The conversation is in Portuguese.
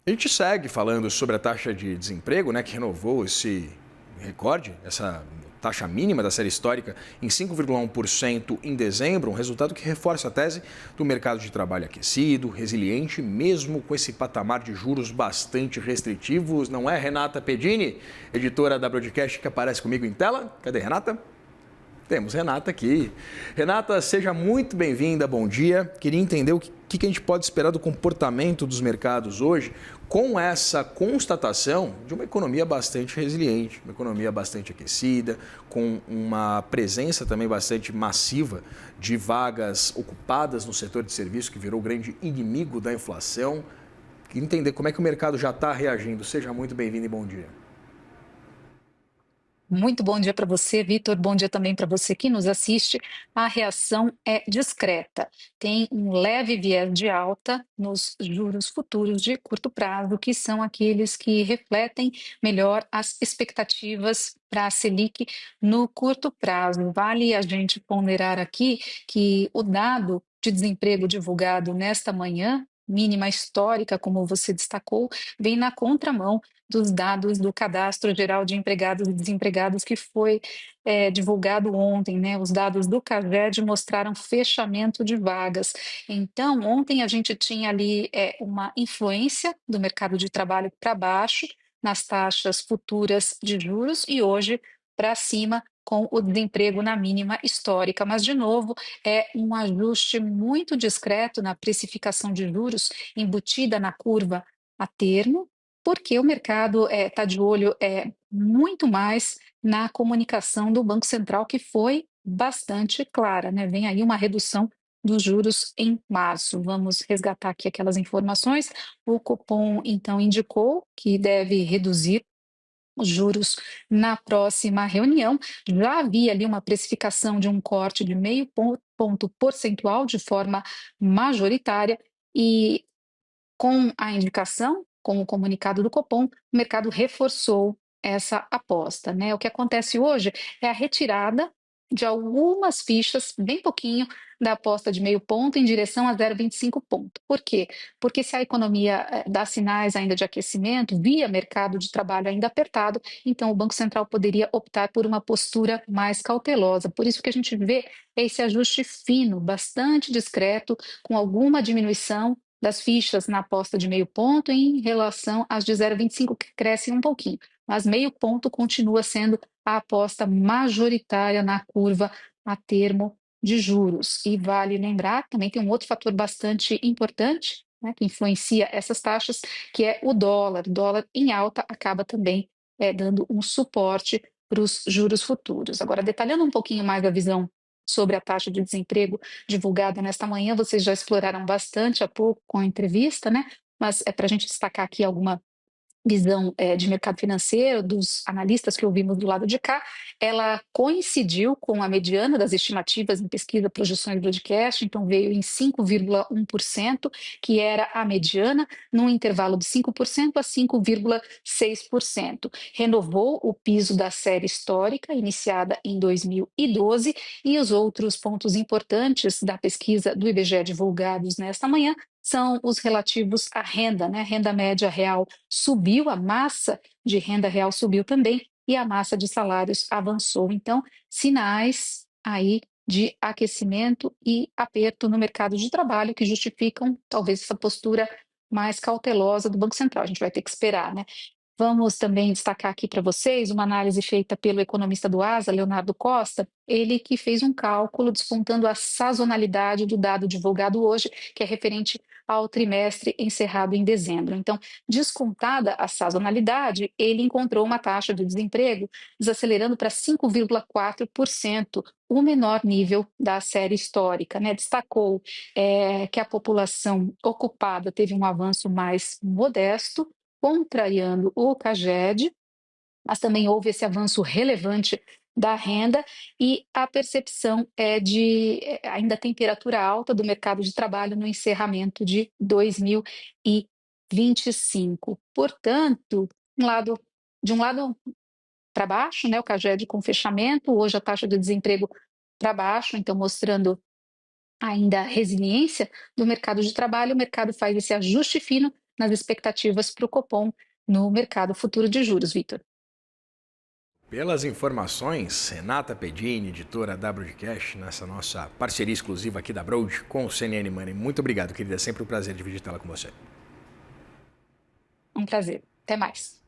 A gente segue falando sobre a taxa de desemprego, né, que renovou esse recorde, essa taxa mínima da série histórica em 5,1% em dezembro, um resultado que reforça a tese do mercado de trabalho aquecido, resiliente, mesmo com esse patamar de juros bastante restritivos. Não é, Renata Pedini, editora da Broadcast, que aparece comigo em tela? Cadê, Renata? Temos Renata aqui. Renata, seja muito bem-vinda, bom dia. Queria entender o que a gente pode esperar do comportamento dos mercados hoje com essa constatação de uma economia bastante resiliente, uma economia bastante aquecida, com uma presença também bastante massiva de vagas ocupadas no setor de serviço, que virou o grande inimigo da inflação. Queria entender como é que o mercado já está reagindo. Seja muito bem-vindo e bom dia. Muito bom dia para você, Vitor. Bom dia também para você que nos assiste. A reação é discreta. Tem um leve viés de alta nos juros futuros de curto prazo, que são aqueles que refletem melhor as expectativas para a Selic no curto prazo. Vale a gente ponderar aqui que o dado de desemprego divulgado nesta manhã, mínima histórica, como você destacou, vem na contramão dos dados do Cadastro Geral de Empregados e Desempregados que foi divulgado ontem, né? Os dados do CAGED mostraram fechamento de vagas. Então, ontem a gente tinha ali uma influência do mercado de trabalho para baixo nas taxas futuras de juros e hoje para cima com o desemprego na mínima histórica. Mas, de novo, é um ajuste muito discreto na precificação de juros embutida na curva a termo, porque o mercado está de olho muito mais na comunicação do Banco Central, que foi bastante clara, né? Vem aí uma redução dos juros em março. Vamos resgatar aqui aquelas informações. O Copom, então, indicou que deve reduzir os juros na próxima reunião. Já havia ali uma precificação de um corte de meio ponto percentual de forma majoritária e com a indicação, com o comunicado do Copom, o mercado reforçou essa aposta, né? O que acontece hoje é a retirada de algumas fichas, bem pouquinho, da aposta de meio ponto em direção a 0,25 ponto. Por quê? Porque se a economia dá sinais ainda de aquecimento, via mercado de trabalho ainda apertado, então o Banco Central poderia optar por uma postura mais cautelosa. Por isso que a gente vê esse ajuste fino, bastante discreto, com alguma diminuição das fichas na aposta de meio ponto em relação às de 0,25, que crescem um pouquinho. Mas meio ponto continua sendo a aposta majoritária na curva a termo de juros. E vale lembrar, também tem um outro fator bastante importante, né, que influencia essas taxas, que é o dólar. O dólar em alta acaba também dando um suporte para os juros futuros. Agora, detalhando um pouquinho mais a visão sobre a taxa de desemprego divulgada nesta manhã, vocês já exploraram bastante há pouco com a entrevista, né? Mas é para a gente destacar aqui alguma visão de mercado financeiro, dos analistas que ouvimos do lado de cá, ela coincidiu com a mediana das estimativas em pesquisa projeções broadcast, então veio em 5,1%, que era a mediana, num intervalo de 5% a 5,6%. Renovou o piso da série histórica, iniciada em 2012, e os outros pontos importantes da pesquisa do IBGE divulgados nesta manhã são os relativos à renda, né? Renda média real subiu, a massa de renda real subiu também e a massa de salários avançou. Então, sinais aí de aquecimento e aperto no mercado de trabalho que justificam talvez essa postura mais cautelosa do Banco Central. A gente vai ter que esperar, né? Vamos também destacar aqui para vocês uma análise feita pelo economista do ASA, Leonardo Costa, ele que fez um cálculo descontando a sazonalidade do dado divulgado hoje, que é referente ao trimestre encerrado em dezembro. Então, descontada a sazonalidade, ele encontrou uma taxa de desemprego desacelerando para 5,4%, o menor nível da série histórica, né? Destacou que a população ocupada teve um avanço mais modesto, contrariando o CAGED, mas também houve esse avanço relevante da renda e a percepção é de ainda temperatura alta do mercado de trabalho no encerramento de 2025. Portanto, de um lado para baixo, né, o CAGED com fechamento, hoje a taxa de desemprego para baixo, então mostrando ainda a resiliência do mercado de trabalho, o mercado faz esse ajuste fino nas expectativas para o Copom no mercado futuro de juros, Vitor. Pelas informações, Renata Pedini, editora da Broadcast, nessa nossa parceria exclusiva aqui da Broad com o CNN Money. Muito obrigado, querida. É sempre um prazer dividir tela com você. Um prazer. Até mais.